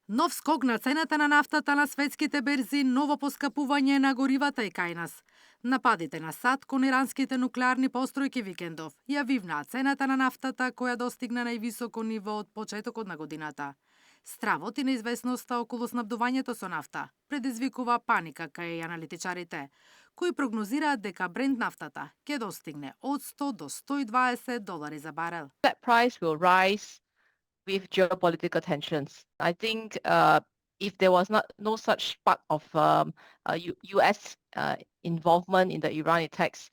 Нов скок на цената на нафтата на светските берзи, ново поскапување на горивата и кај нас. Нападите на САД кон иранските нуклеарни постројки викендов ја вивнаа цената на нафтата која достигна највисоко ниво од почетокот на годината. Стравот и неизвестноста околу снабдувањето со нафта предизвикува паника кај аналитичарите, кои прогнозираат дека Брент нафтата ќе достигне од 100 до $120 за барел. That price will rise with geopolitical tensions. I think if there was no such spark of U.S. Involvement in the Iran attacks,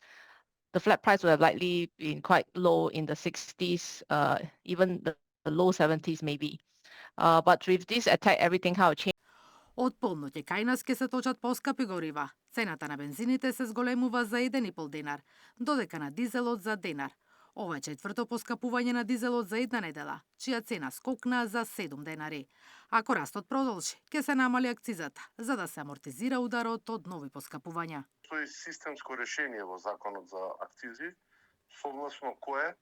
the flat price would have likely been quite low in the 60s, even the low 70s maybe. But with this attack, everything how changed. Од полноќе кај нас ќе се точат поскапи горива. Цената на бензините се зголемува за 1,5 денар, додека на дизелот за денар. Ова е четврто поскапување на дизелот за една недела, чија цена скокна за 7 денари. Ако растот продолжи, ќе се намали акцизата, за да се амортизира ударот од нови поскапувања. Тоа е системско решение во законот за акцизи, согласно кое,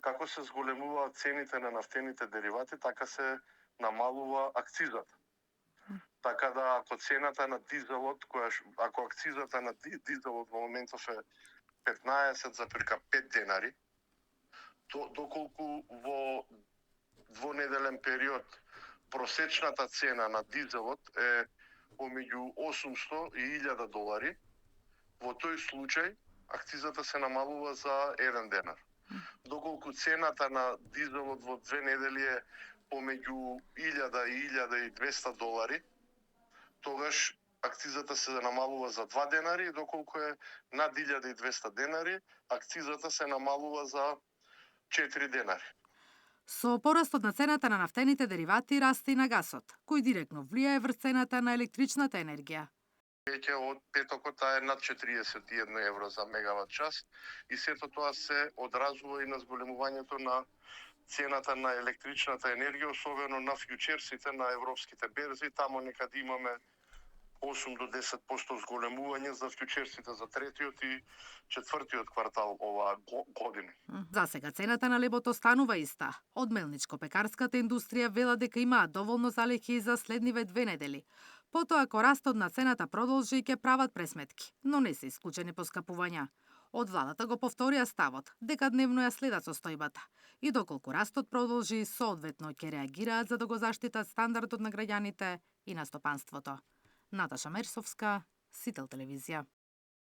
како се зголемуваат цените на нафтените деривати, така се намалува акцизата. Така да ако цената на дизелот, ако акцизата на дизелот во моментов е 15,5 денари, доколку во двонеделен период просечната цена на дизелот е помеѓу 800 и $1,000, во тој случај акцизата се намалува за 1 денар. Доколку цената на дизелот во 2 недели е помеѓу $1,000 и $1,200, тогаш акцизата се намалува за 2 денари, доколку е над 1,200 денари, акцизата се намалува за 4 денари. Со порастот на цената на нафтените деривати расте и на гасот, кој директно влијае врз цената на електричната енергија. Веќе од петокот е над 41 евро за мегават час и сето тоа се одразува и на зголемувањето на цената на електричната енергија, особено на фјучерсите на европските берзи. Тамо некаде имаме 8 до 10% зголемување за фјучерсите за третиот и четвртиот квартал оваа година. За сега цената на лебот останува иста. Од мелничко-пекарската индустрија велат дека имаат доволно залихи за следниве 2 недели. Потоа, ако растот на цената продолжи, ќе прават пресметки, но не се исклучени поскапувања. Од владата го повторија ставот дека дневно ја следат состојбата и доколку растот продолжи, соодветно ќе реагираат за да го заштитат стандардот на граѓаните и на стопанството. Наташа Мерсовска, Сител телевизија.